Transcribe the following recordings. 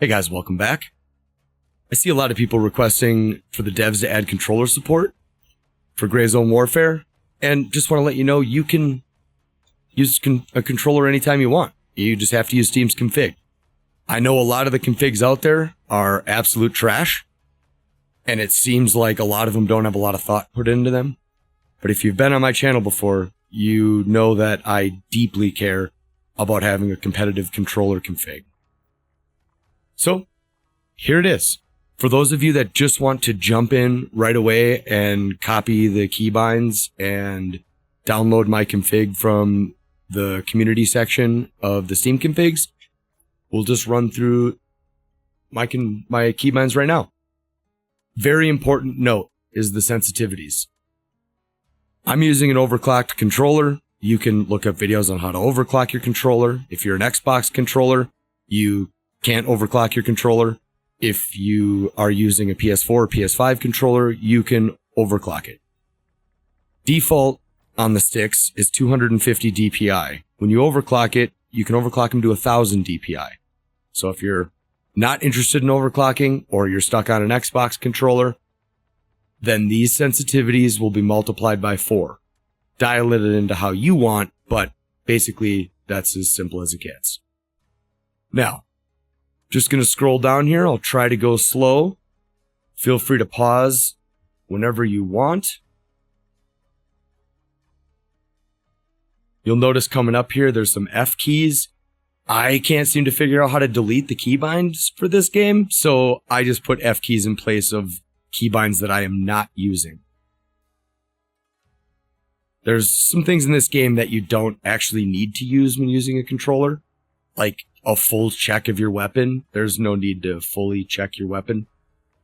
Hey guys, welcome back. I see a lot of people requesting for the devs to add controller support for Grayzone Warfare, and just want to let you know you can use a controller anytime you want. You just have to use Steams Config. I know a lot of the configs out there are absolute trash, and it seems like a lot of them don't have a lot of thought put into them. But if you've been on my channel before, you know that I deeply care about having a competitive controller config. So, here it is. For those of you that just want to jump in right away and copy the keybinds and download my config from the community section of the Steam configs, we'll just run through my keybinds right now. Very important note is the sensitivities. I'm using an overclocked controller. You can look up videos on how to overclock your controller. If you're an Xbox controller, you can't overclock your controller. If you are using a PS4 or PS5 controller, you can overclock it. Default on the sticks is 250 DPI. When you overclock it, you can overclock them to 1000 DPI. So if you're not interested in overclocking or you're stuck on an Xbox controller, then these sensitivities will be multiplied by 4. Dial it into how you want, but basically that's as simple as it gets. Now, just going to scroll down here. I'll try to go slow. Feel free to pause whenever you want. You'll notice coming up here, there's some F keys. I can't seem to figure out how to delete the keybinds for this game, so I just put F keys in place of keybinds that I am not using. There's some things in this game that you don't actually need to use when using a controller, like a full check of your weapon. There's no need to fully check your weapon.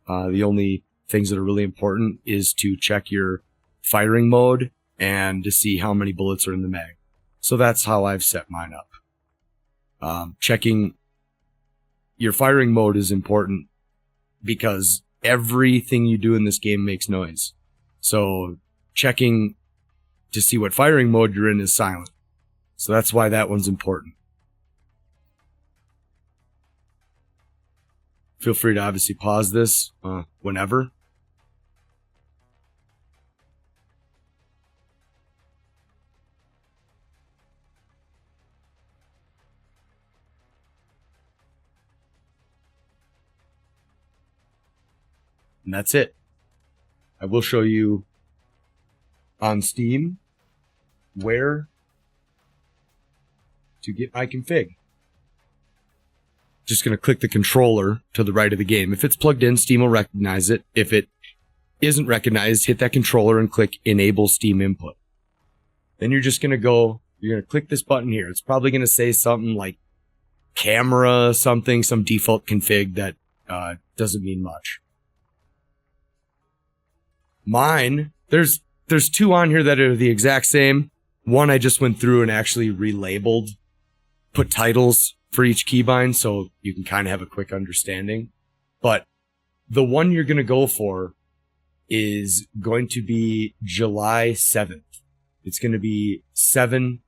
The only things that are really important is to check your firing mode and to see how many bullets are in the mag. So that's how I've set mine up. Checking your firing mode is important because everything you do in this game makes noise. So checking to see what firing mode you're in is silent. So that's why that one's important. Feel free to obviously pause this whenever. And that's it. I will show you on Steam where to get my config. Just going to click the controller to the right of the game. If it's plugged in, Steam will recognize it. If it isn't recognized, hit that controller and click Enable Steam Input. Then you're just going to go, you're going to click this button here. It's probably going to say something like camera something, some default config that doesn't mean much. Mine, there's 2 on here that are the exact same. One I just went through and actually relabeled, put titles for each keybind so you can kind of have a quick understanding. But the one you're going to go for is going to be July 7th. It's going to be 7/7.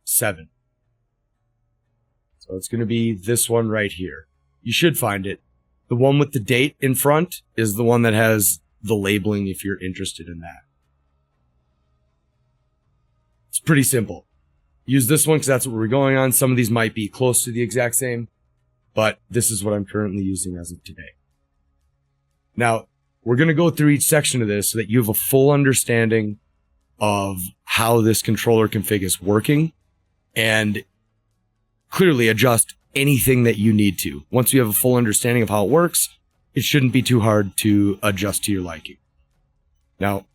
So it's going to be this one right here. You should find it. The one with the date in front is the one that has the labeling if you're interested in that. It's pretty simple. Use this one because that's what we're going on. Some of these might be close to the exact same, but this is what I'm currently using as of today. Now, we're going to go through each section of this so that you have a full understanding of how this controller config is working and clearly adjust anything that you need to. Once you have a full understanding of how it works, it shouldn't be too hard to adjust to your liking. Now,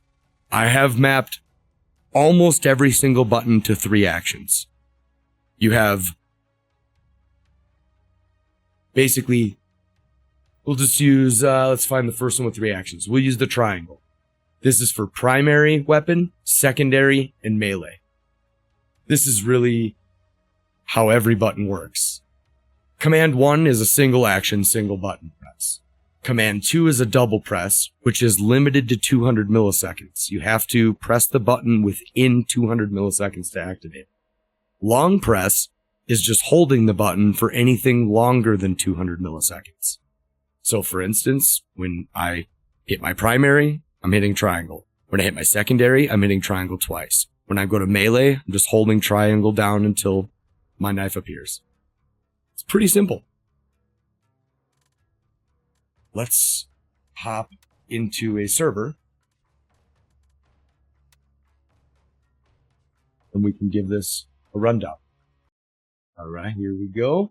I have mapped almost every single button to 3 actions. You have basically, we'll just use, let's find the first one with 3 actions. We'll use the triangle. This is for primary weapon, secondary, and melee. This is really how every button works. Command 1 is a single action, single button press. Command 2 is a double press, which is limited to 200 milliseconds. You have to press the button within 200 milliseconds to activate. Long press is just holding the button for anything longer than 200 milliseconds. So for instance, when I hit my primary, I'm hitting triangle. When I hit my secondary, I'm hitting triangle twice. When I go to melee, I'm just holding triangle down until my knife appears. It's pretty simple. Let's hop into a server. And we can give this a rundown. All right, here we go.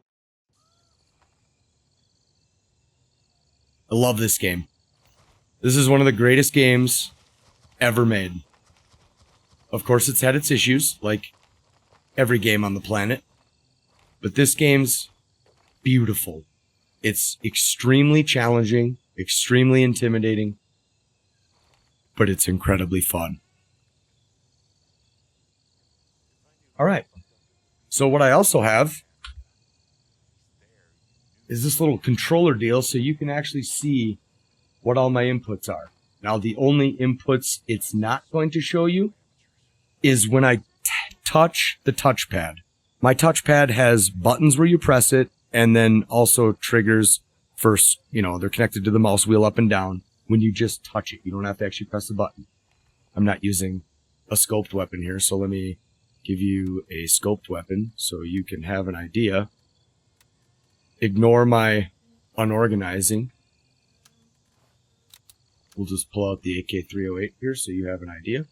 I love this game. This is one of the greatest games ever made. Of course, it's had its issues, like every game on the planet. But this game's beautiful. It's extremely challenging, extremely intimidating, but it's incredibly fun. All right. So what I also have is this little controller deal so you can actually see what all my inputs are. Now, the only inputs it's not going to show you is when I touch the touchpad. My touchpad has buttons where you press it, and then also triggers first, they're connected to the mouse wheel up and down when you just touch it. You don't have to actually press the button. I'm not using a scoped weapon here, so let me give you a scoped weapon so you can have an idea. Ignore my unorganizing. We'll just pull out the AK308 here so you have an idea.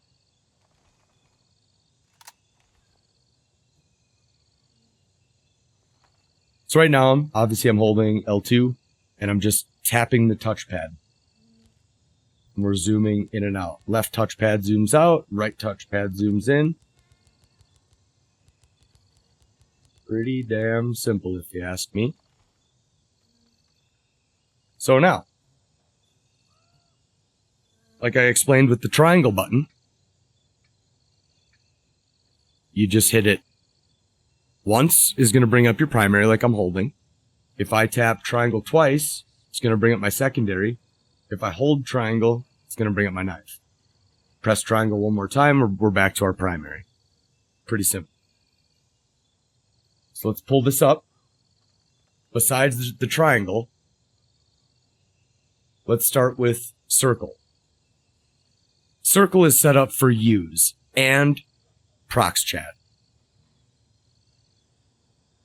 So right now, obviously I'm holding L2 and I'm just tapping the touchpad. And we're zooming in and out. Left touchpad zooms out, right touchpad zooms in. Pretty damn simple if you ask me. So now, like I explained with the triangle button, you just hit it once is going to bring up your primary like I'm holding. If I tap triangle twice, it's going to bring up my secondary. If I hold triangle, it's going to bring up my knife. Press triangle one more time, we're back to our primary. Pretty simple. So let's pull this up. Besides the triangle, let's start with circle. Circle is set up for use and prox chat.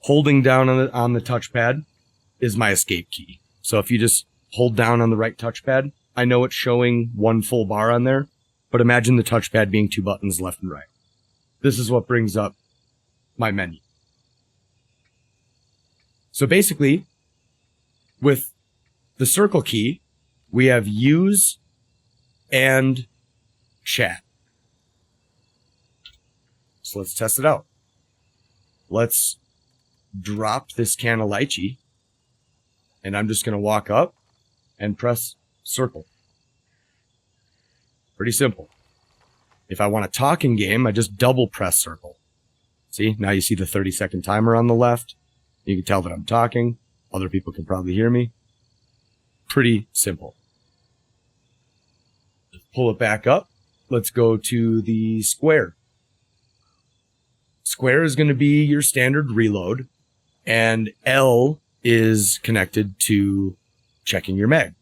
Holding down on the touchpad is my escape key. So if you just hold down on the right touchpad, I know it's showing one full bar on there, but imagine the touchpad being two buttons left and right. This is what brings up my menu. So basically, with the circle key, we have use and chat. So let's test it out. Let's drop this can of lychee, and I'm just going to walk up and press circle. Pretty simple. If I want to talk in game, I just double press circle. See, now you see the 30-second timer on the left. You can tell that I'm talking. Other people can probably hear me. Pretty simple. Let's pull it back up. Let's go to the square. Square is going to be your standard reload, and L is connected to checking your mag.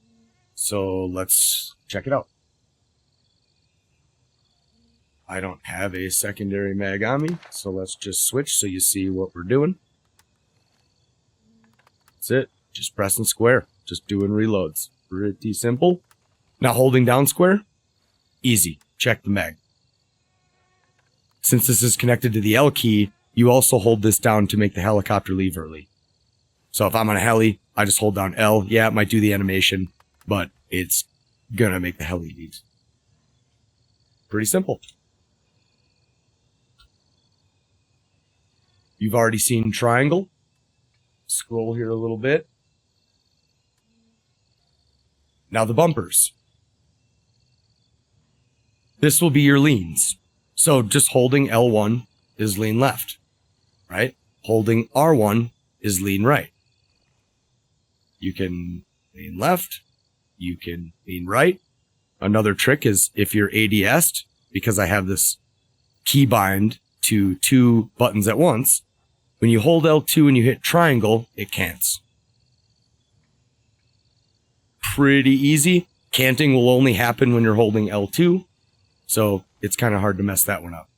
So let's check it out. I don't have a secondary mag on me, so let's just switch so you see what we're doing. That's it. Just pressing square. Just doing reloads. Pretty simple. Now holding down square, easy. Check the mag. Since this is connected to the L key, you also hold this down to make the helicopter leave early. So if I'm on a heli, I just hold down L. Yeah, it might do the animation, but it's gonna make the heli leave. Pretty simple. You've already seen triangle. Scroll here a little bit. Now the bumpers. This will be your leans. So just holding L1 is lean left, right? Holding R1 is lean right. You can lean left. You can lean right. Another trick is if you're ADS'd, because I have this keybind to two buttons at once, when you hold L2 and you hit triangle, it cants. pretty easy. Canting will only happen when you're holding L2, so it's kind of hard to mess that one up.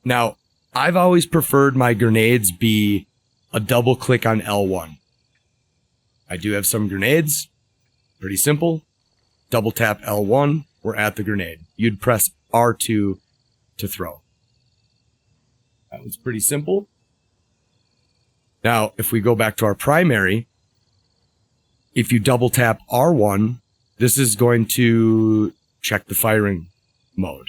Now, I've always preferred my grenades be a double click on L1. I do have some grenades, pretty simple. Double tap L1, we're at the grenade. You'd press R2 to throw. That was pretty simple. Now, if we go back to our primary, if you double tap R1, this is going to check the firing mode.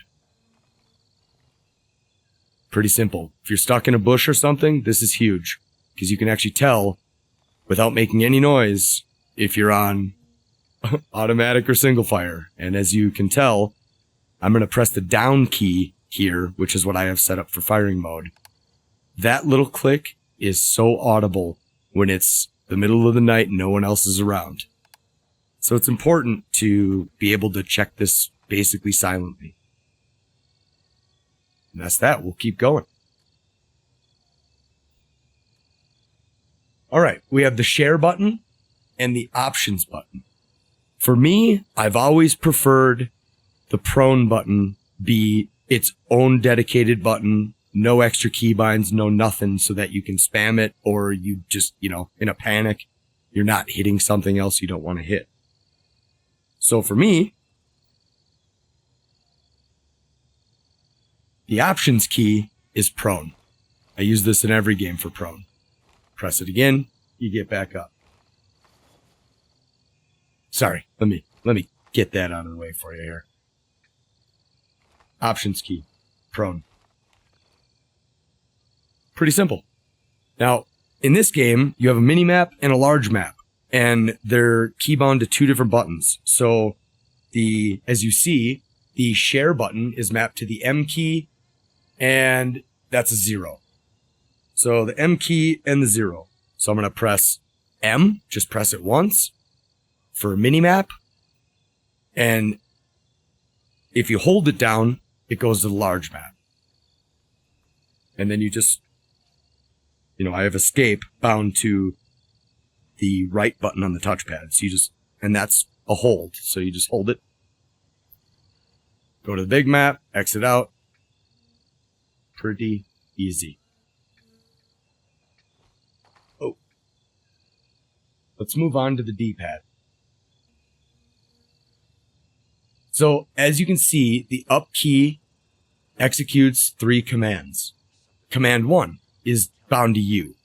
Pretty simple. If you're stuck in a bush or something, this is huge, because you can actually tell without making any noise if you're on automatic or single fire. And as you can tell, I'm going to press the down key here, which is what I have set up for firing mode. That little click is so audible when it's the middle of the night and no one else is around. So it's important to be able to check this basically silently. And that's that. We'll keep going. All right, we have the share button and the options button. For me, I've always preferred the prone button be its own dedicated button, no extra keybinds, no nothing, so that you can spam it, or you just, in a panic, you're not hitting something else you don't want to hit. So for me, the options key is prone. I use this in every game for prone. Press it again, you get back up. Sorry, let me get that out of the way for you here. Options key, prone. Pretty simple. Now, in this game, you have a mini map and a large map, and they're keybound to two different buttons. So as you see, the share button is mapped to the M key, and that's a 0. So the M key and the 0. So I'm going to press M, just press it once for a mini map. And if you hold it down, it goes to the large map. And then you just, I have escape bound to the right button on the touchpad. So and that's a hold. So you just hold it. Go to the big map, exit out. Pretty easy. Oh. Let's move on to the D-pad. So, as you can see, the up key executes 3 commands. Command 1 is bound to U.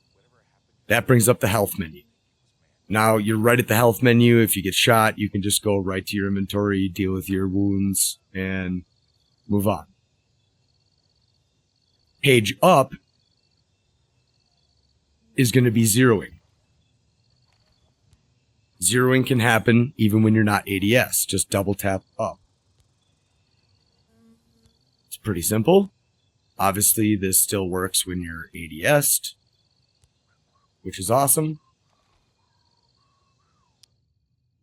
That brings up the health menu. Now, you're right at the health menu. If you get shot, you can just go right to your inventory, deal with your wounds, and move on. Page up is going to be zeroing. Zeroing can happen even when you're not ADS. Just double tap up. It's pretty simple. Obviously, this still works when you're ADS'd, which is awesome.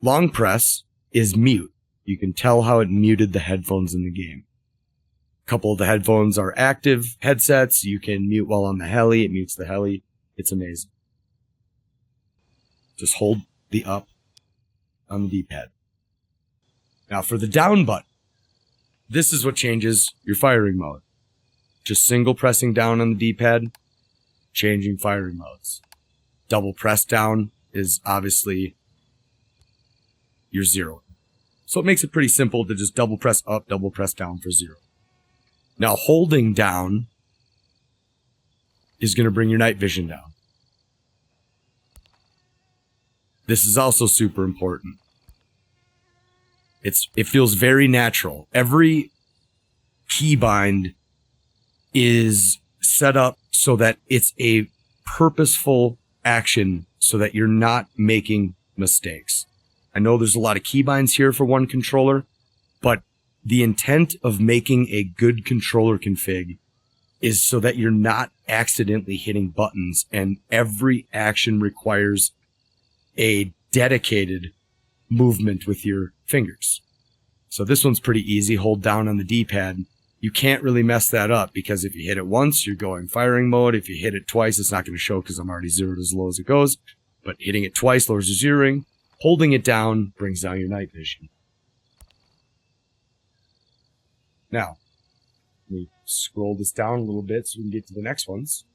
Long press is mute. You can tell how it muted the headphones in the game. A couple of the headphones are active headsets. You can mute while on the heli. It mutes the heli. It's amazing. Just hold the up on the D-pad. Now for the down button, this is what changes your firing mode. Just single pressing down on the D-pad, changing firing modes. Double press down is obviously your 0. So it makes it pretty simple to just double press up, double press down for 0. Now holding down is going to bring your night vision down. This is also super important. It feels very natural. Every keybind is set up so that it's a purposeful action so that you're not making mistakes. I know there's a lot of keybinds here for one controller, but the intent of making a good controller config is so that you're not accidentally hitting buttons, and every action requires a dedicated movement with your fingers. So this one's pretty easy. Hold down on the D-pad. You can't really mess that up, because if you hit it once, you're going firing mode. If you hit it twice, it's not going to show because I'm already zeroed as low as it goes. But hitting it twice lowers your zeroing. Holding it down brings down your night vision. Now, let me scroll this down a little bit so we can get to the next ones.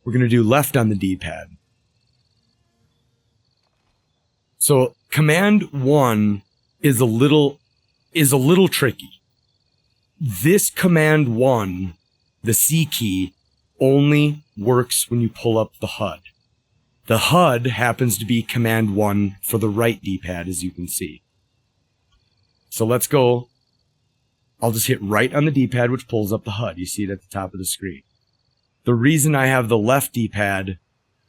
We're going to do left on the D-pad. So Command 1 is a little tricky. This Command 1, the C key, only works when you pull up the HUD. The HUD happens to be Command 1 for the right D-pad, as you can see. So let's go. I'll just hit right on the D-pad, which pulls up the HUD. You see it at the top of the screen. The reason I have the left D-pad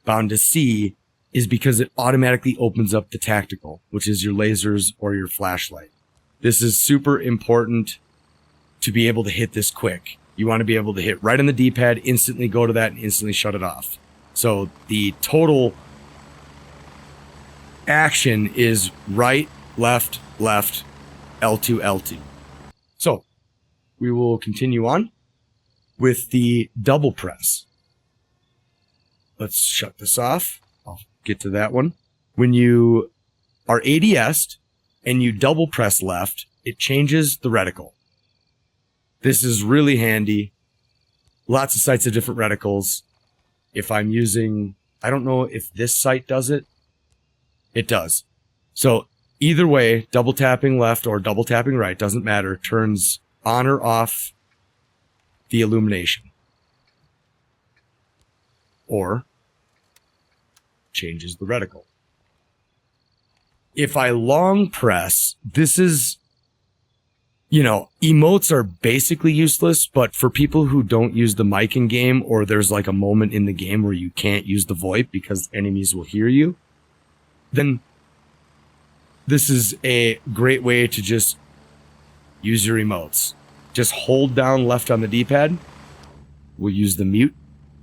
bound to C is because it automatically opens up the tactical, which is your lasers or your flashlight. This is super important to be able to hit this quick. You want to be able to hit right on the D-pad, instantly go to that, and instantly shut it off. So the total action is right, left, left, L2, L2. So we will continue on with the double press. Let's shut this off. I'll get to that one. When you are ADS'd and you double press left, it changes the reticle. This is really handy. Lots of sites have different reticles. If I'm using, I don't know if this site does it. It does. So either way, double tapping left or double tapping right, doesn't matter, turns on or off the illumination. Or changes the reticle. If I long press, this is, emotes are basically useless, but for people who don't use the mic in game, or there's like a moment in the game where you can't use the VoIP because enemies will hear you, then this is a great way to just use your emotes. Just hold down left on the D-pad. We'll use the mute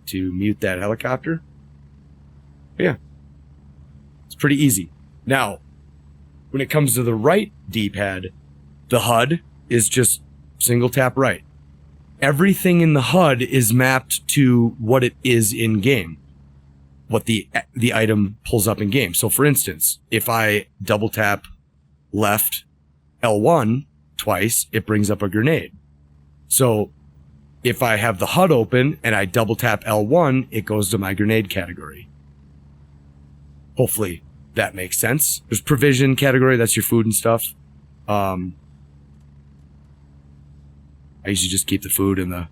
to mute that helicopter. Yeah. It's pretty easy. Now, when it comes to the right D-pad, the HUD is just single tap right. Everything in the HUD is mapped to what it is in game, what the item pulls up in game. So for instance, if I double tap left L1 twice, it brings up a grenade. So if I have the HUD open and I double tap L1, it goes to my grenade category. Hopefully that makes sense. There's provision category, that's your food and stuff. I usually just keep the food in the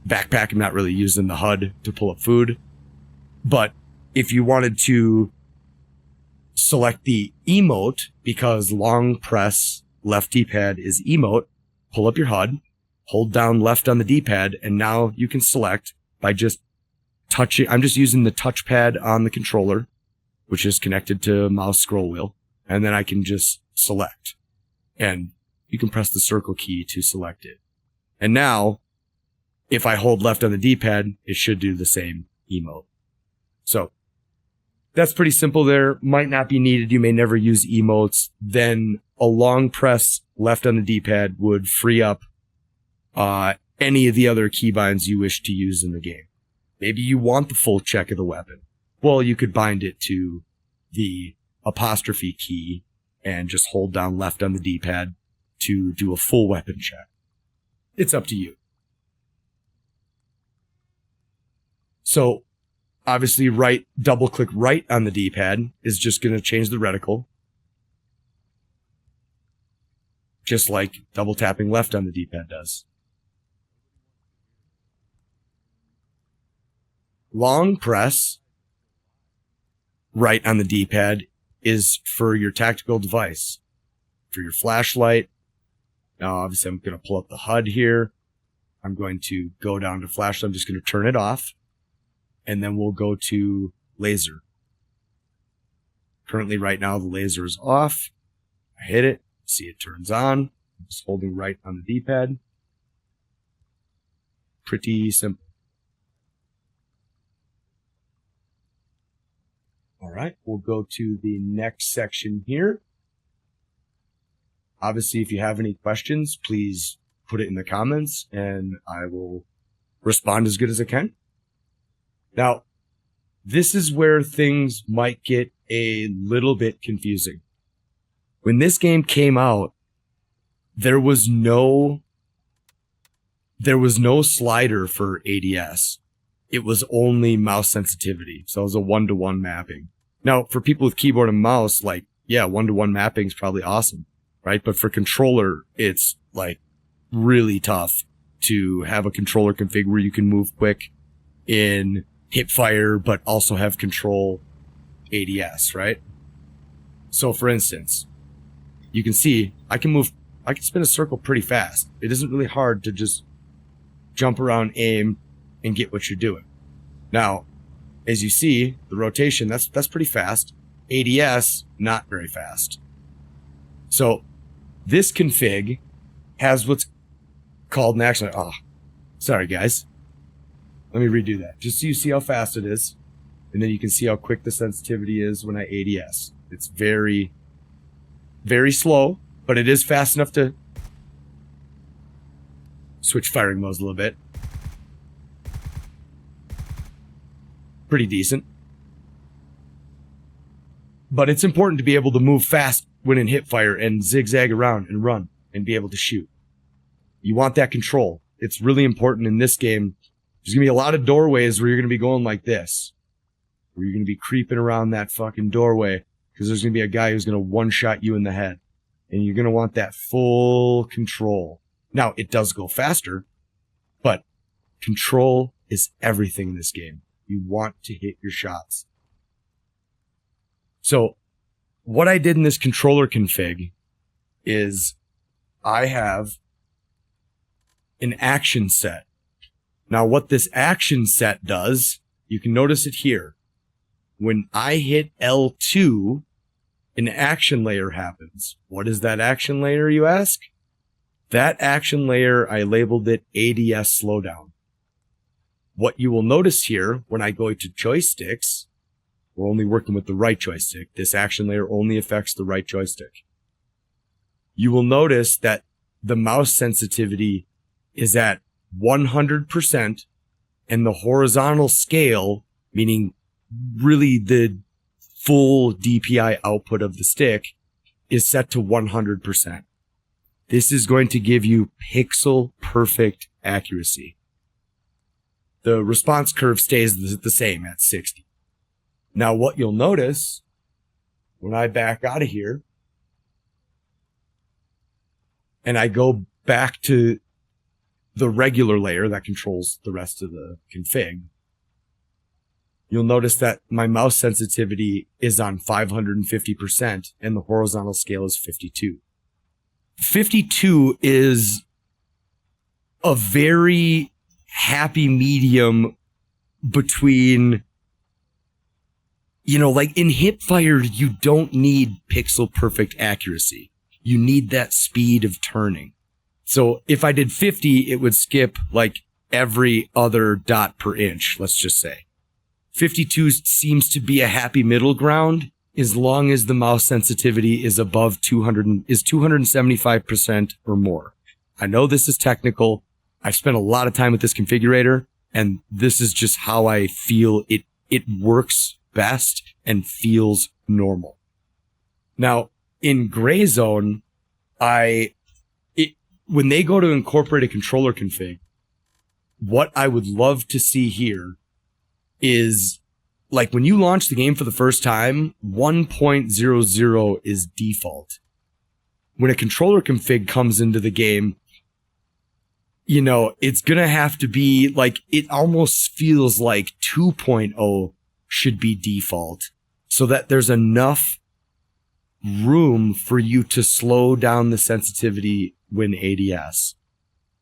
backpack. I'm not really using the HUD to pull up food. But if you wanted to select the emote, because long press left D-pad is emote, pull up your HUD, hold down left on the D-pad, and now you can select by just touching. I'm just using the touchpad on the controller, which is connected to mouse scroll wheel, and then I can just select. And you can press the circle key to select it. And now, if I hold left on the D-pad, it should do the same emote. So, that's pretty simple there. Might not be needed. You may never use emotes. Then a long press left on the D-pad would free up any of the other keybinds you wish to use in the game. Maybe you want the full check of the weapon. Well, you could bind it to the apostrophe key and just hold down left on the D-pad to do a full weapon check. It's up to you. So, obviously, double click right on the D-pad is just going to change the reticle. Just like double tapping left on the D-pad does. Long press right on the D-pad is for your tactical device. For your flashlight. Now, obviously, I'm going to pull up the HUD here. I'm going to go down to flashlight. I'm just going to turn it off. And then we'll go to laser. Currently, right now, the laser is off. I hit it. See, it turns on. I'm just holding right on the D-pad. Pretty simple. All right, we'll go to the next section here. Obviously, if you have any questions, please put it in the comments and I will respond as good as I can. Now, this is where things might get a little bit confusing. When this game came out, there was no slider for ADS. It was only mouse sensitivity. So it was a 1-to-1 mapping. Now, for people with keyboard and mouse, like, yeah, 1-to-1 mapping is probably awesome, right? But for controller, it's like really tough to have a controller config where you can move quick in hipfire, but also have control ADS, right? So for instance, you can see I can spin a circle pretty fast. It isn't really hard to just jump around, aim, and get what you're doing. Now, as you see, the rotation, that's pretty fast. ADS, not very fast. So this config has what's called an action. Oh, sorry guys. Let me redo that. Just so you see how fast it is. And then you can see how quick the sensitivity is when I ADS. It's very, very slow, but it is fast enough to switch firing modes a little bit. Pretty decent. But it's important to be able to move fast when in hipfire and zigzag around and run and be able to shoot. You want that control. It's really important in this game. There's going to be a lot of doorways where you're going to be going like this. Where you're going to be creeping around that fucking doorway because there's going to be a guy who's going to one-shot you in the head. And you're going to want that full control. Now, it does go faster, but control is everything in this game. You want to hit your shots. So, what I did in this controller config is I have an action set. Now, what this action set does, you can notice it here. When I hit L2, an action layer happens. What is that action layer, you ask? That action layer, I labeled it ADS slowdown. What you will notice here, when I go to joysticks, we're only working with the right joystick. This action layer only affects the right joystick. You will notice that the mouse sensitivity is at 100% and the horizontal scale, meaning really the full DPI output of the stick, is set to 100%. This is going to give you pixel perfect accuracy. The response curve stays the same at 60. Now what you'll notice when I back out of here and I go back to the regular layer that controls the rest of the config, you'll notice that my mouse sensitivity is on 550% and the horizontal scale is 52. 52 is a very happy medium between, like in hipfire, you don't need pixel perfect accuracy. You need that speed of turning. So if I did 50, it would skip like every other dot per inch, let's just say. 52 seems to be a happy middle ground as long as the mouse sensitivity is above 275% or more. I know this is technical. I've spent a lot of time with this configurator, and this is just how I feel it works best and feels normal. Now, in Grayzone, when they go to incorporate a controller config, what I would love to see here is, like, when you launch the game for the first time, 1.00 is default. When a controller config comes into the game, it's gonna have to be, like, it almost feels like 2.0 should be default so that there's enough room for you to slow down the sensitivity when ADS.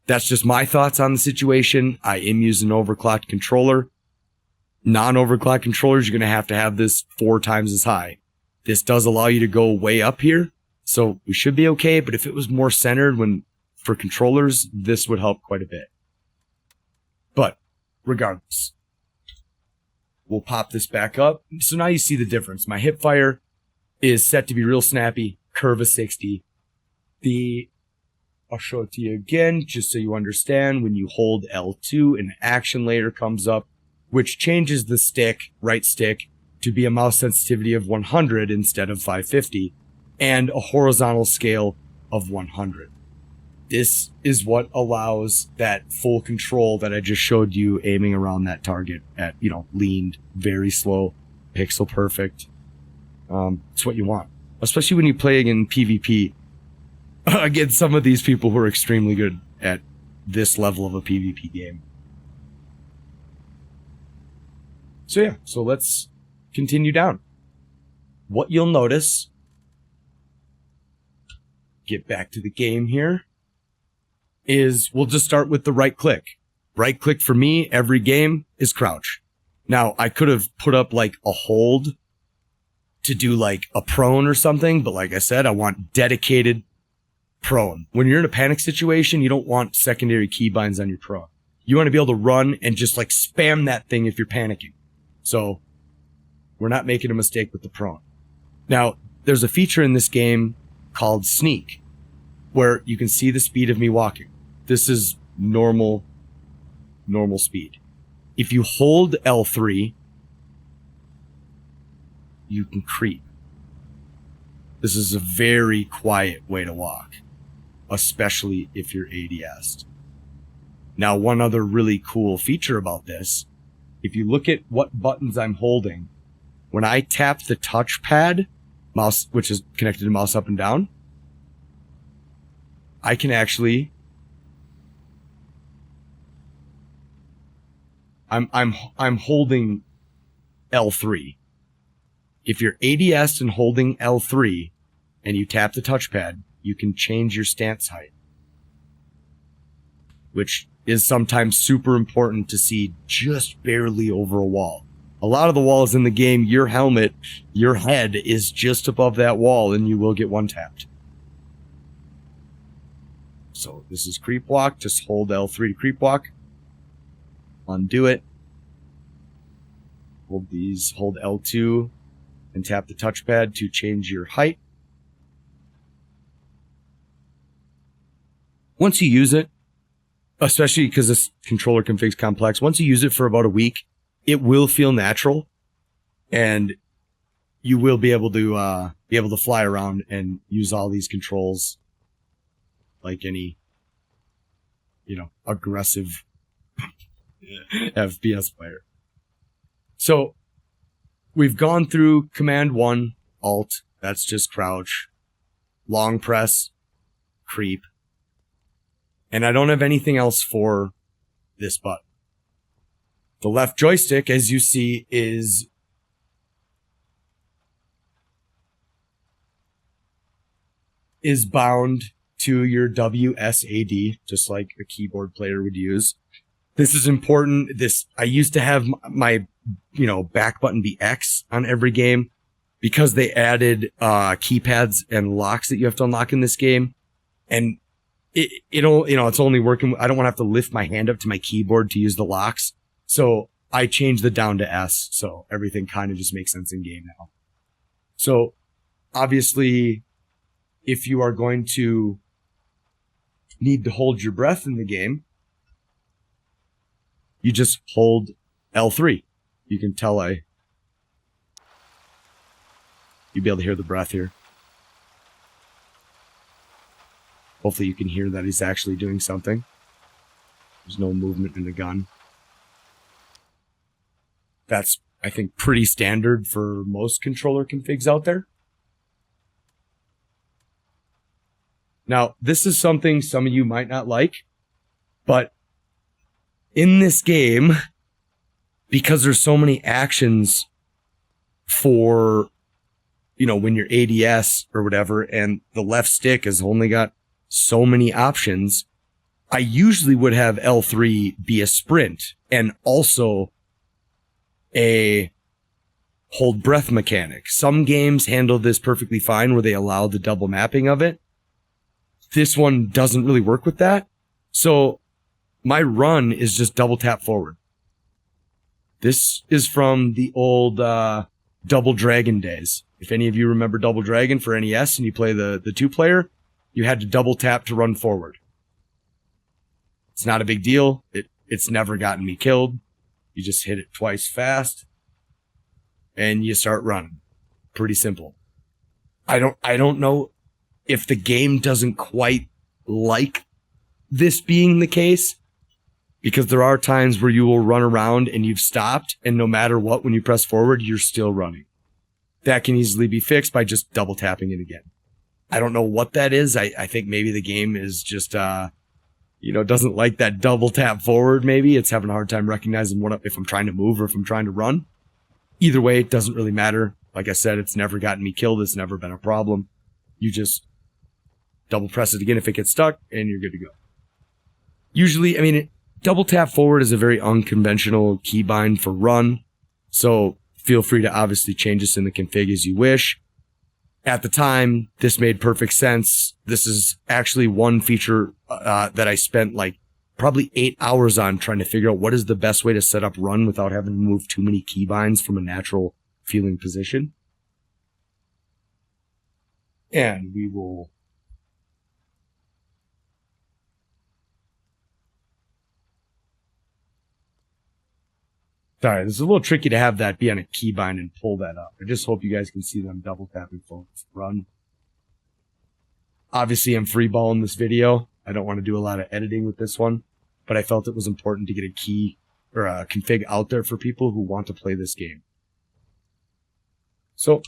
That's just my thoughts on the situation. I am using an overclocked controller. Non-overclocked controllers, you're going to have this 4 times as high. This does allow you to go way up here, so we should be okay, but if it was more centered for controllers, this would help quite a bit. But regardless, we'll pop this back up. So now you see the difference. My hipfire is set to be real snappy, curve of 60. I'll show it to you again, just so you understand. When you hold L2, an action layer comes up, which changes the stick, right stick, to be a mouse sensitivity of 100 instead of 550, and a horizontal scale of 100. This is what allows that full control that I just showed you, aiming around that target at, leaned, very slow, pixel perfect. It's what you want, especially when you play in PvP against some of these people who are extremely good at this level of a PvP game. So yeah, so let's continue down. What you'll notice, get back to the game here, is we'll just start with the right click. Right click for me, every game, is crouch. Now, I could have put up like a hold to do like a prone or something, but like I said, I want dedicated prone. When you're in a panic situation, you don't want secondary keybinds on your prone. You want to be able to run and just like spam that thing if you're panicking. So we're not making a mistake with the prone. Now, there's a feature in this game called sneak, where you can see the speed of me walking. This is normal speed. If you hold L3, you can creep. This is a very quiet way to walk, especially if you're ADS'd. Now, one other really cool feature about this, if you look at what buttons I'm holding, when I tap the touchpad, mouse, which is connected to mouse up and down, I can actually, I'm holding L3. If you're ADS and holding L3 and you tap the touchpad, you can change your stance height, which is sometimes super important to see just barely over a wall. A lot of the walls in the game, your helmet, your head is just above that wall and you will get one tapped. So this is creep walk. Just hold L3 to creep walk. Undo it. Hold L2 and tap the touchpad to change your height. Once you use it, especially because this controller config's complex, once you use it for about a week, it will feel natural and you will be able to fly around and use all these controls like any, aggressive FPS player. So we've gone through Command 1, Alt, that's just crouch, long press, creep, and I don't have anything else for this button. The left joystick, as you see, is bound to your WSAD, just like a keyboard player would use. This is important. I used to have my, back button be X on every game because they added keypads and locks that you have to unlock in this game. And it's only working. I don't want to have to lift my hand up to my keyboard to use the locks. So I changed the down to S. So everything kind of just makes sense in game now. So obviously, if you are going to need to hold your breath in the game, you just hold L3. You can tell you'll be able to hear the breath here. Hopefully you can hear that he's actually doing something. There's no movement in the gun. That's, I think, pretty standard for most controller configs out there. Now, this is something some of you might not like, but in this game, because there's so many actions for, when you're ADS or whatever, and the left stick has only got so many options, I usually would have L3 be a sprint and also a hold breath mechanic. Some games handle this perfectly fine where they allow the double mapping of it. This one doesn't really work with that. So my run is just double tap forward. This is from the old Double Dragon days. If any of you remember Double Dragon for NES and you play the two-player, you had to double tap to run forward. It's not a big deal. It's never gotten me killed. You just hit it twice fast. and you start running. Pretty simple. I don't know if the game doesn't quite like this being the case, because there are times where you will run around and you've stopped, and no matter what, when you press forward, you're still running. That can easily be fixed by just double tapping it again. I don't know what that is. I think maybe the game is just, doesn't like that double tap forward. Maybe it's having a hard time recognizing if I'm trying to move or if I'm trying to run. Either way, it doesn't really matter. Like I said, it's never gotten me killed. It's never been a problem. You just double press it again if it gets stuck, and you're good to go. Usually, double tap forward is a very unconventional keybind for run, so feel free to obviously change this in the config as you wish. At the time, this made perfect sense. This is actually one feature that I spent probably 8 hours on trying to figure out what is the best way to set up run without having to move too many keybinds from a natural feeling position. And we will... Sorry, this is a little tricky to have that be on a keybind and pull that up. I just hope you guys can see them double tapping forward run. Obviously, I'm freeballing this video. I don't want to do a lot of editing with this one, but I felt it was important to get a key or a config out there for people who want to play this game. So,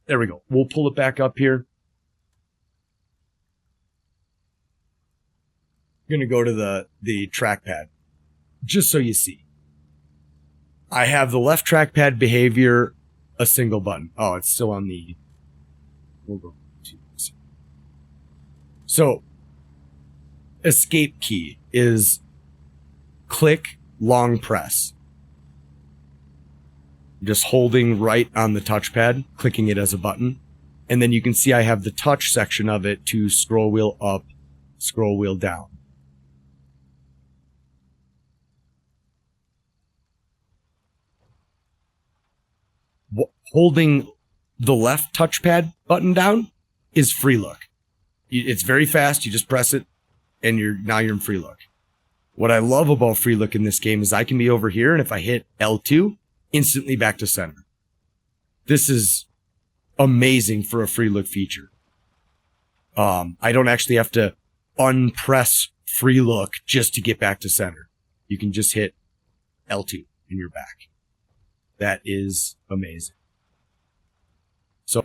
there we go. We'll pull it back up here. I'm going to go to the trackpad, just so you see. I have the left trackpad behavior, a single button. Oh, it's still on the... We'll go to this. So, escape key is click, long press. Just holding right on the touchpad, clicking it as a button. And then you can see I have the touch section of it to scroll wheel up, scroll wheel down. Holding the left touchpad button down is free look. It's very fast. You just press it and now you're in free look. What I love about free look in this game is I can be over here, and if I hit L2, instantly back to center. This is amazing for a free look feature. I don't actually have to unpress free look just to get back to center. You can just hit L2 and you're back. That is amazing. So,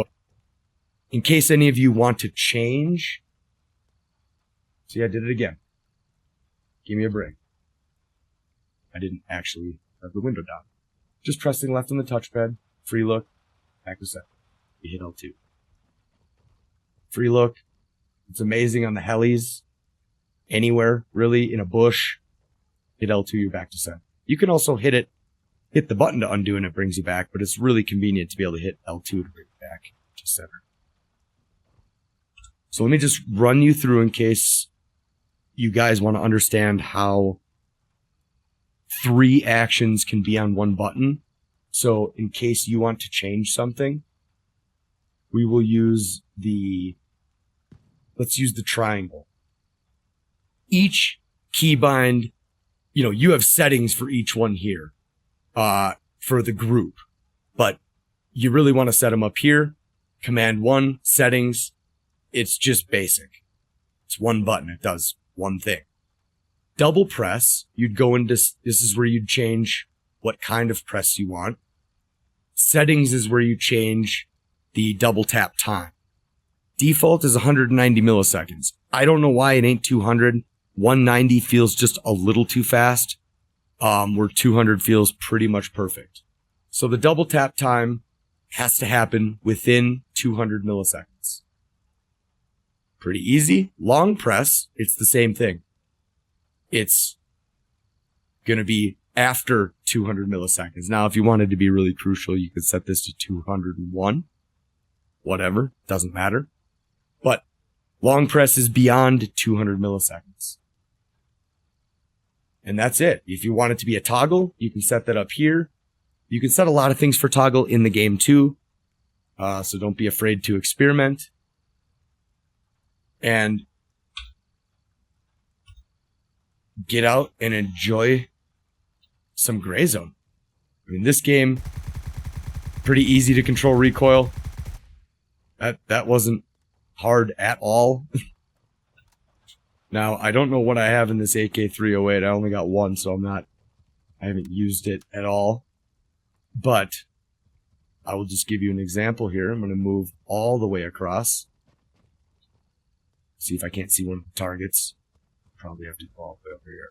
in case any of you want to change, see, I did it again. Give me a break. I didn't actually have the window down. Just pressing left on the touchpad, free look, back to center. You hit L2. Free look. It's amazing on the helis. Anywhere, really, in a bush. Hit L2, you're back to center. You can also hit the button to undo and it brings you back, but it's really convenient to be able to hit L2 to bring it back to center. So let me just run you through in case you guys want to understand how 3 actions can be on one button. So in case you want to change something, we will use let's use the triangle. Each keybind, you have settings for each one here. For the group, but you really want to set them up here. Command 1, settings. It's just basic. It's one button. It does one thing. Double press, you'd go into, this is where you'd change what kind of press you want. Settings is where you change the double tap time. Default is 190 milliseconds. I don't know why it ain't 200. 190 feels just a little too fast. Where 200 feels pretty much perfect. So the double tap time has to happen within 200 milliseconds. Pretty easy. Long press, it's the same thing. It's going to be after 200 milliseconds. Now, if you wanted to be really crucial, you could set this to 201. Whatever, doesn't matter. But long press is beyond 200 milliseconds. And that's it. If you want it to be a toggle, you can set that up here. You can set a lot of things for toggle in the game too. So don't be afraid to experiment. And get out and enjoy some Grayzone. This game Pretty easy to control recoil. That wasn't hard at all. Now, I don't know what I have in this AK308. I only got one, so I haven't used it at all. But I will just give you an example here. I'm going to move all the way across. See if I can't see one of the targets. Probably have to go all the way over here.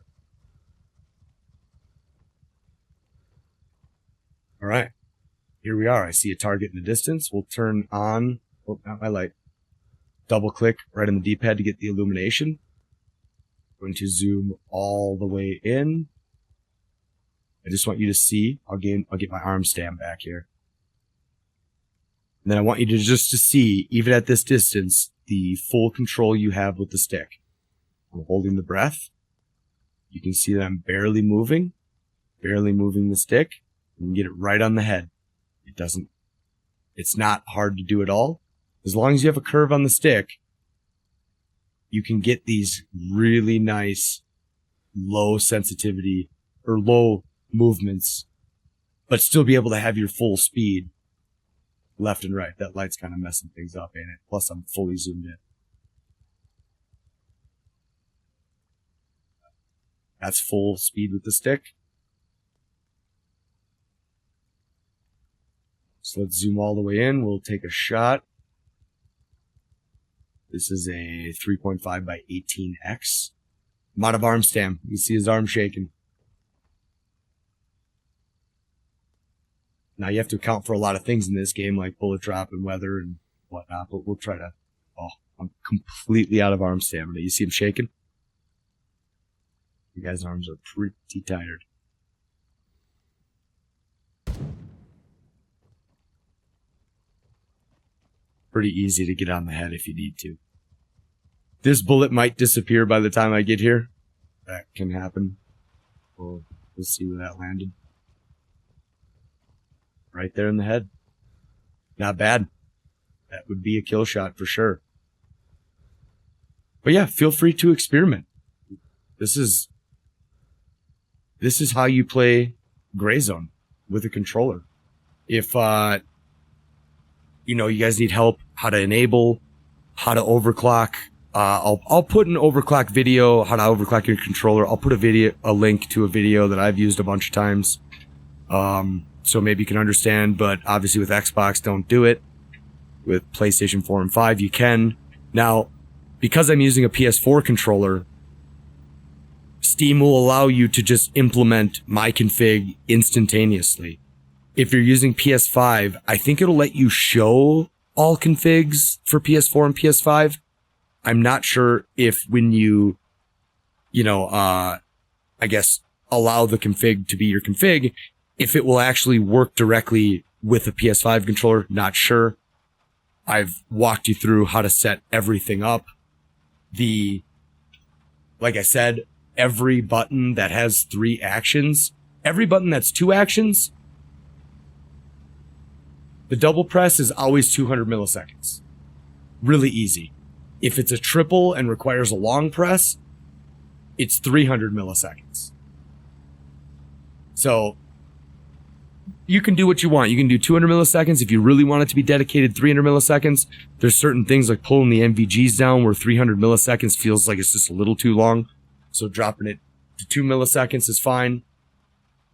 Alright. Here we are. I see a target in the distance. We'll turn on... Oh, not my light. Double click right on the D-pad to get the illumination. Going to zoom all the way in. I just want you to see. I'll get my arm stand back here. And then I want you to just to see, even at this distance, the full control you have with the stick. I'm holding the breath. You can see that I'm barely moving the stick. You can get it right on the head. It's not hard to do at all. As long as you have a curve on the stick, you can get these really nice low sensitivity or low movements, but still be able to have your full speed left and right. That light's kind of messing things up, ain't it? Plus I'm fully zoomed in. That's full speed with the stick. So let's zoom all the way in. We'll take a shot. This is a 3.5 by 18x. I'm out of arm stam. You see his arm shaking. Now you have to account for a lot of things in this game, like bullet drop and weather and whatnot, but we'll try to... Oh, I'm completely out of arm stamina. You see him shaking? You guys' arms are pretty tired. Pretty easy to get on the head if you need to. This bullet might disappear by the time I get here. That can happen. We'll see where that landed. Right there in the head. Not bad. That would be a kill shot for sure. But yeah, feel free to experiment. This is how you play Grayzone with a controller. If you guys need help how to enable, how to overclock, I'll put an overclock video, how to overclock your controller. I'll put a link to a video that I've used a bunch of times. So maybe you can understand, but obviously with Xbox, don't do it. With PlayStation 4 and 5, you can. Now, because I'm using a PS4 controller, Steam will allow you to just implement my config instantaneously. If you're using PS5, I think it'll let you show all configs for PS4 and PS5. I'm not sure if when you I guess, allow the config to be your config, if it will actually work directly with a PS5 controller, not sure. I've walked you through how to set everything up. Like I said, every button that has 3 actions, every button that's 2 actions, the double press is always 200 milliseconds. Really easy. If it's a triple and requires a long press, it's 300 milliseconds. So you can do what you want. You can do 200 milliseconds. If you really want it to be dedicated 300 milliseconds, there's certain things like pulling the NVGs down where 300 milliseconds feels like it's just a little too long. So dropping it to 2 milliseconds is fine.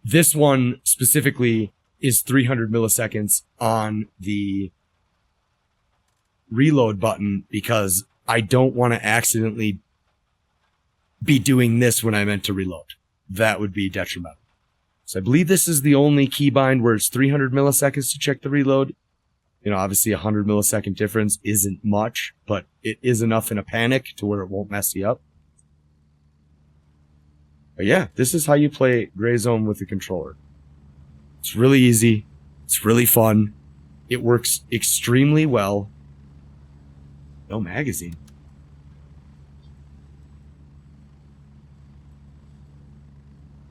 This one specifically is 300 milliseconds on the reload button because I don't want to accidentally be doing this when I meant to reload. That would be detrimental. So I believe this is the only keybind where it's 300 milliseconds to check the reload. Obviously 100 millisecond difference isn't much, but it is enough in a panic to where it won't mess you up. But yeah, this is how you play Grayzone with a controller. It's really easy. It's really fun. It works extremely well. No magazine.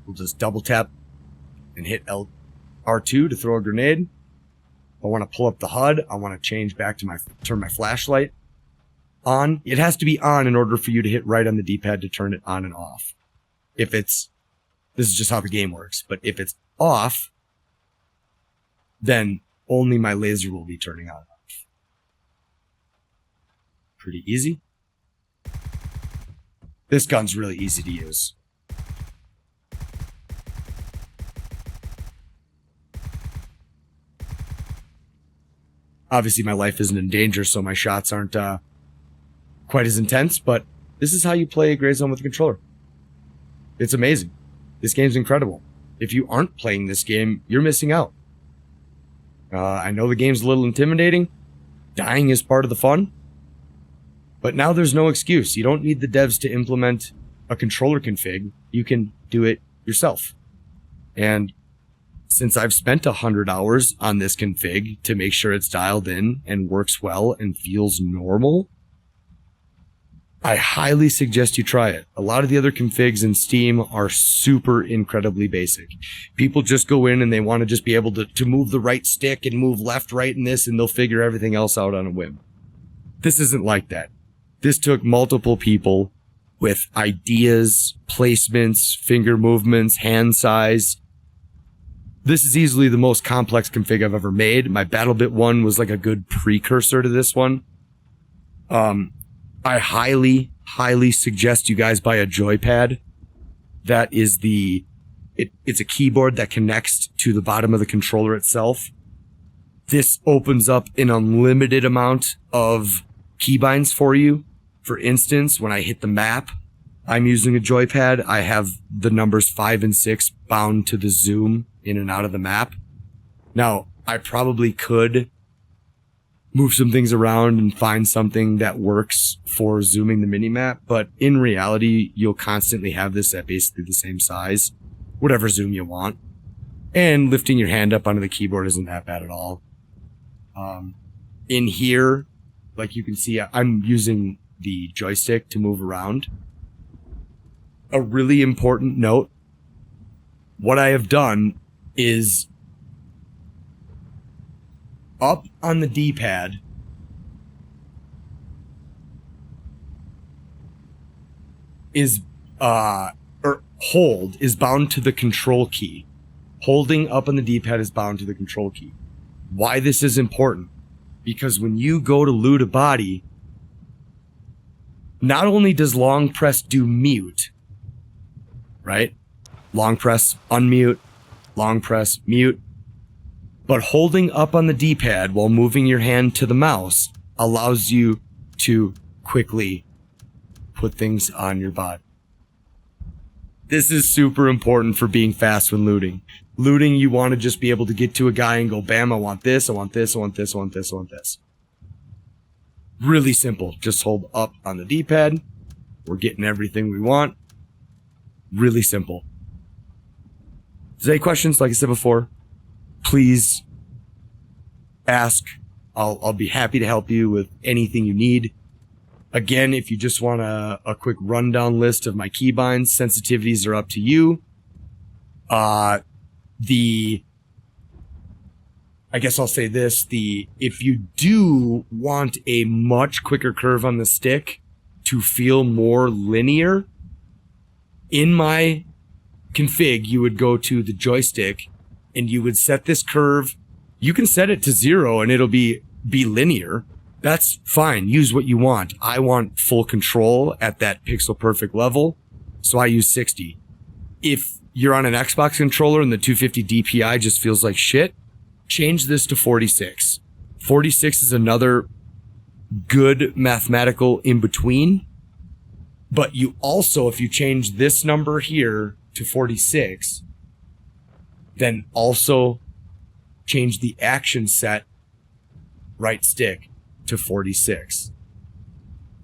We'll just double tap and hit R2 to throw a grenade. I want to pull up the HUD. I want to change back to turn my flashlight on. It has to be on in order for you to hit right on the D-pad to turn it on and off. This is just how the game works. But if it's off, then only my laser will be turning on and off. Pretty easy. This gun's really easy to use. Obviously, my life isn't in danger, so my shots aren't quite as intense, but this is how you play Grayzone with a controller. It's amazing. This game's incredible. If you aren't playing this game, you're missing out. I know the game's a little intimidating. Dying is part of the fun. But now there's no excuse. You don't need the devs to implement a controller config. You can do it yourself. And since I've spent 100 hours on this config to make sure it's dialed in and works well and feels normal, I highly suggest you try it. A lot of the other configs in Steam are super incredibly basic. People just go in and they want to just be able to move the right stick and move left, right, and this, and they'll figure everything else out on a whim. This isn't like that. This took multiple people with ideas, placements, finger movements, hand size. This is easily the most complex config I've ever made. My BattleBit one was like a good precursor to this one. I highly suggest you guys buy a joypad. That is it's a keyboard that connects to the bottom of the controller itself. This opens up an unlimited amount of keybinds for you. For instance, when I hit the map, I'm using a joypad. I have the numbers 5 and 6 bound to the zoom in and out of the map. Now, I probably could move some things around and find something that works for zooming the minimap, but in reality, you'll constantly have this at basically the same size, whatever zoom you want. And lifting your hand up onto the keyboard isn't that bad at all. In here, like you can see, I'm using the joystick to move around. A really important note, what I have done is up on the D-pad is, hold is bound to the control key. Holding up on the D-pad is bound to the control key. Why this is important? Because when you go to loot a body, not only does long press do mute, right? Long press, unmute, long press, mute. But holding up on the D-pad while moving your hand to the mouse allows you to quickly put things on your body. This is super important for being fast when looting. Looting, you want to just be able to get to a guy and go, bam, I want this, I want this, I want this, I want this, I want this. Really simple. Just hold up on the D-pad. We're getting everything we want. Really simple. If there's any questions, like I said before, please ask. I'll be happy to help you with anything you need. Again, if you just want a quick rundown list of my keybinds, sensitivities are up to you. I guess I'll say this, if you do want a much quicker curve on the stick to feel more linear, in my config, you would go to the joystick and you would set this curve. You can set it to 0 and it'll be linear. That's fine. Use what you want. I want full control at that pixel perfect level, so I use 60. If you're on an Xbox controller and the 250 DPI just feels like shit, change this to 46. 46 is another good mathematical in between. But you also, if you change this number here to 46, then also change the action set right stick to 46.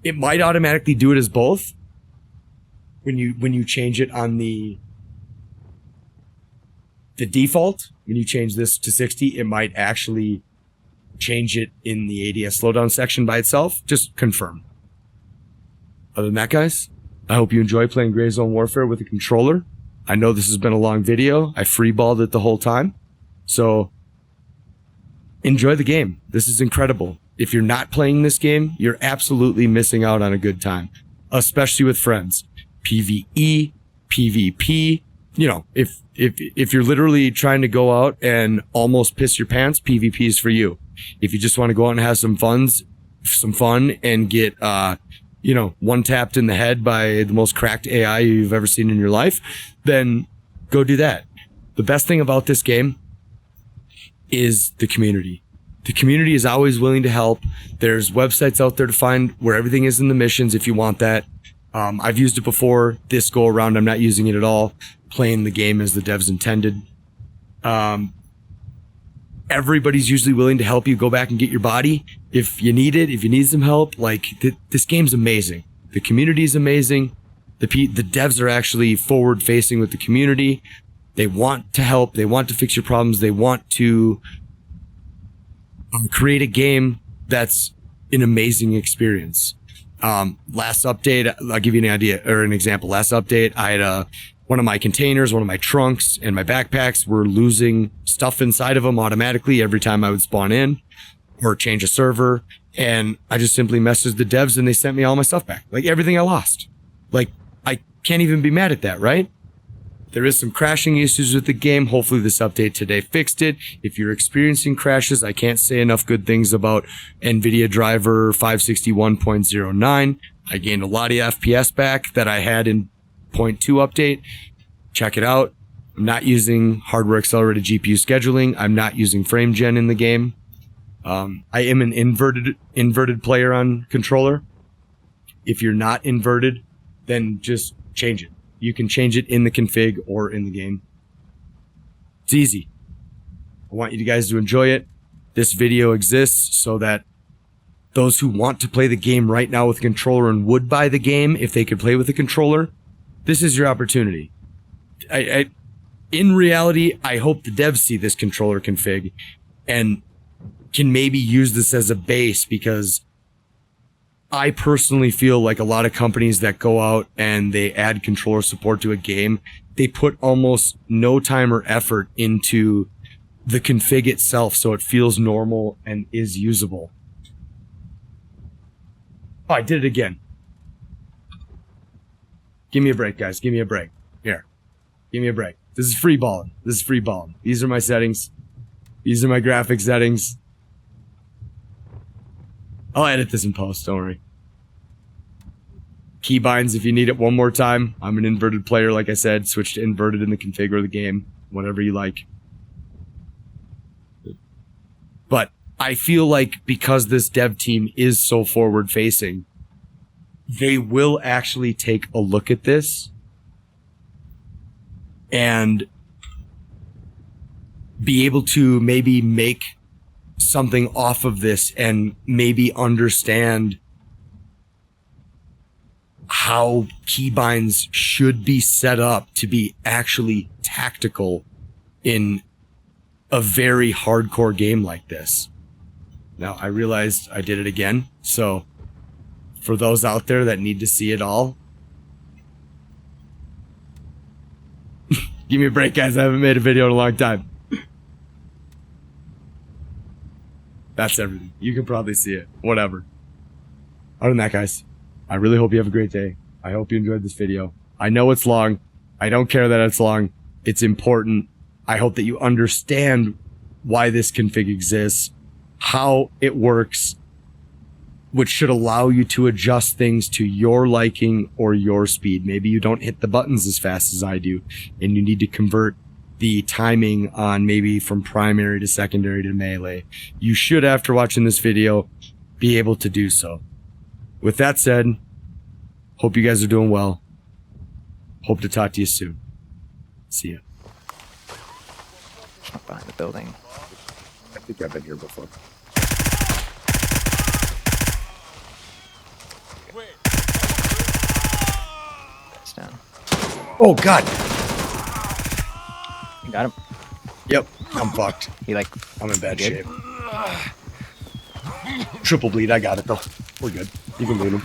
It might automatically do it as both when you change it on the default. When you change this to 60, it might actually change it in the ADS slowdown section by itself. Just confirm. Other than that, guys, I hope you enjoy playing Grayzone Warfare with a controller. I know this has been a long video. I freeballed it the whole time. So enjoy the game. This is incredible. If you're not playing this game, you're absolutely missing out on a good time, especially with friends. PvE, PvP, you know, if you're literally trying to go out and almost piss your pants, PvP is for you. If you just want to go out and have some fun and get, you know, one tapped in the head by the most cracked AI you've ever seen in your life, then go do that. The best thing about this game is the community. The community is always willing to help. There's websites out there to find where everything is in the missions if you want that. I've used it before. This go around, I'm not using it at all. Playing the game as the devs intended. Everybody's usually willing to help you go back and get your body if you need it, if you need some help. Like, this game's amazing. The community is amazing. The devs are actually forward facing with the community. They want to help. They want to fix your problems. They want to create a game that's an amazing experience. Last update, I'll give you an idea or an example. Last update, I had one of my containers, one of my trunks, and my backpacks were losing stuff inside of them automatically every time I would spawn in or change a server. And I just simply messaged the devs and they sent me all my stuff back. Like, everything I lost. Like, I can't even be mad at that, right? There is some crashing issues with the game. Hopefully this update today fixed it. If you're experiencing crashes, I can't say enough good things about NVIDIA driver 561.09. I gained a lot of FPS back that I had in 0.2 update. Check it out. I'm not using hardware accelerated GPU scheduling. I'm not using frame gen in the game. I am an inverted player on controller. If you're not inverted, then just change it. You can change it in the config or in the game. It's easy. I want you guys to enjoy it. This video exists so that those who want to play the game right now with a controller and would buy the game if they could play with a controller, this is your opportunity. In reality, I hope the devs see this controller config and can maybe use this as a base, because I personally feel like a lot of companies that go out and they add controller support to a game, they put almost no time or effort into the config itself so it feels normal and is usable. Oh, I did it again. Give me a break, guys. Give me a break. Here. Give me a break. This is free balling. This is free balling. These are my settings. These are my graphic settings. I'll edit this in post, don't worry. Keybinds if you need it one more time. I'm an inverted player, like I said. Switch to inverted in the config of the game. Whatever you like. But I feel like because this dev team is so forward-facing, they will actually take a look at this and be able to maybe make something off of this and maybe understand how keybinds should be set up to be actually tactical in a very hardcore game like this. Now, I realized I did it again, so for those out there that need to see it all, give me a break, guys. I haven't made a video in a long time. That's everything. You can probably see it. Whatever. Other than that, guys, I really hope you have a great day. I hope you enjoyed this video. I know it's long. I don't care that it's long. It's important. I hope that you understand why this config exists, how it works, which should allow you to adjust things to your liking or your speed. Maybe you don't hit the buttons as fast as I do, and you need to convert the timing on maybe from primary to secondary to melee. You should, after watching this video, be able to do so. With that said, hope you guys are doing well. Hope to talk to you soon. See ya. Behind the building. I think I've been here before. That's down. Oh, God. You got him? Yep, I'm fucked. I'm in bad shape. Triple bleed, I got it though. We're good. You can bleed him.